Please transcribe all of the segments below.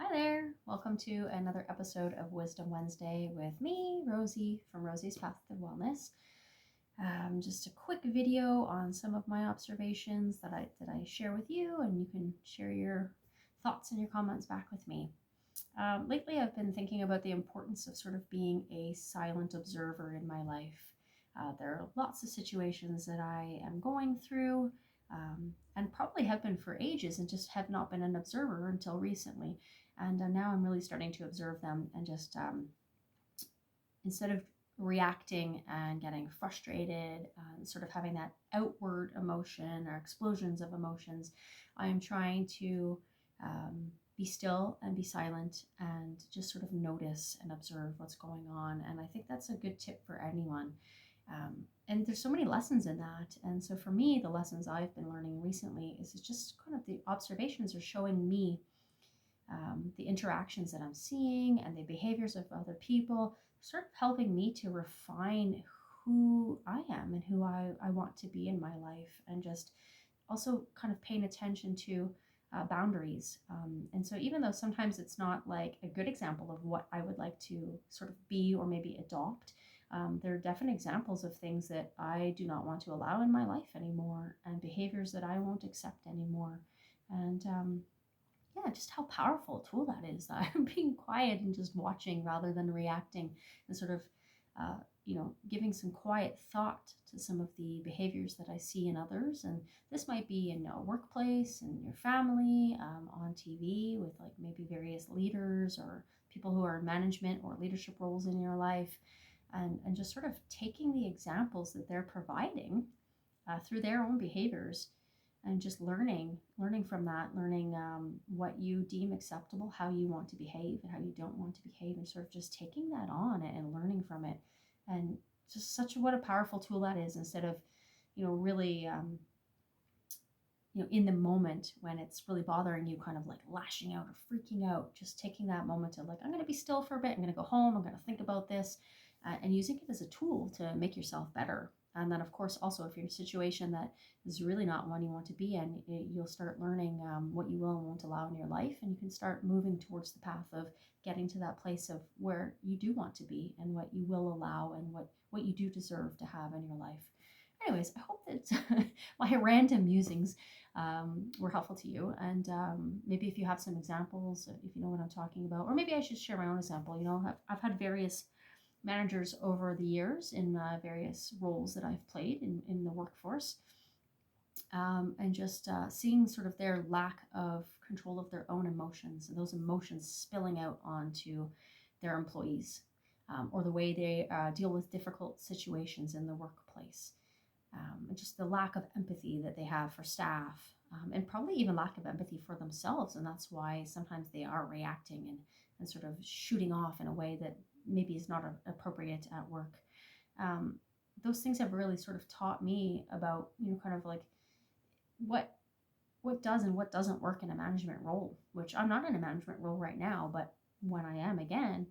Hi there. Welcome to another episode of Wisdom Wednesday with me, Rosie, from Rosie's Path to Wellness. Just a quick video on some of my observations that I share with you, and you can share your thoughts and your comments back with me. Lately, I've been thinking about the importance of sort of being a silent observer in my life. There are lots of situations that I am going through, and probably have been for ages, and just have not been an observer until recently. And now I'm really starting to observe them, and just instead of reacting and getting frustrated and sort of having that outward emotion or explosions of emotions, I am trying to be still and be silent and just sort of notice and observe what's going on. And I think that's a good tip for anyone. And there's so many lessons in that. And so for me, the lessons I've been learning recently is it's just kind of the observations are showing me the interactions that I'm seeing and the behaviors of other people, sort of helping me to refine who I am and who I want to be in my life, and just also kind of paying attention to boundaries. And so even though sometimes it's not like a good example of what I would like to sort of be or maybe adopt, there are definite examples of things that I do not want to allow in my life anymore, and behaviors that I won't accept anymore. And yeah, just how powerful a tool that is. I'm being quiet and just watching rather than reacting, and sort of, giving some quiet thought to some of the behaviors that I see in others. And this might be in a workplace, in your family, on TV with like maybe various leaders or people who are in management or leadership roles in your life, and just sort of taking the examples that they're providing through their own behaviors, and just learning from that, learning what you deem acceptable, how you want to behave and how you don't want to behave, and sort of just taking that on and learning from it. And just what a powerful tool that is, instead of really in the moment when it's really bothering you, kind of like lashing out or freaking out, just taking that moment to like, I'm going to be still for a bit, I'm going to go home, I'm going to think about this, and using it as a tool to make yourself better. And then, of course, also, if you're in a situation that is really not one you want to be in, you'll start learning what you will and won't allow in your life. And you can start moving towards the path of getting to that place of where you do want to be, and what you will allow, and what you do deserve to have in your life. Anyways, I hope that my random musings were helpful to you. And maybe if you have some examples, if you know what I'm talking about, or maybe I should share my own example. I've had various managers over the years in various roles that I've played in the workforce, and just seeing sort of their lack of control of their own emotions, and those emotions spilling out onto their employees, or the way they deal with difficult situations in the workplace, and just the lack of empathy that they have for staff, and probably even lack of empathy for themselves. And that's why sometimes they are reacting and sort of shooting off in a way that maybe is not appropriate at work. Those things have really sort of taught me about, kind of like what does and what doesn't work in a management role, which I'm not in a management role right now, but when I am again,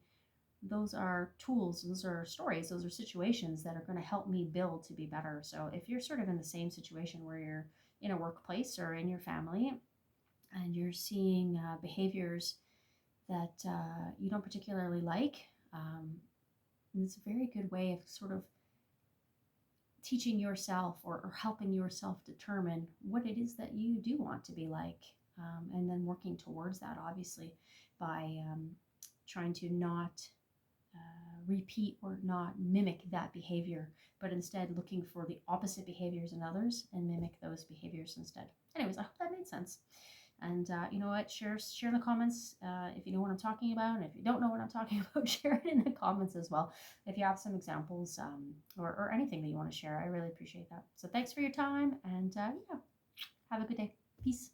those are tools, those are stories, those are situations that are going to help me build to be better. So if you're sort of in the same situation where you're in a workplace or in your family, and you're seeing behaviors that you don't particularly like, it's a very good way of sort of teaching yourself, or helping yourself determine what it is that you do want to be like, and then working towards that, obviously, by trying to not repeat or not mimic that behavior, but instead looking for the opposite behaviors in others and mimic those behaviors instead. Anyways, I hope that made sense. And you know what, share in the comments if you know what I'm talking about, and if you don't know what I'm talking about, share it in the comments as well if you have some examples, or anything that you want to share. I really appreciate that. So thanks for your time, and yeah, have a good day. Peace.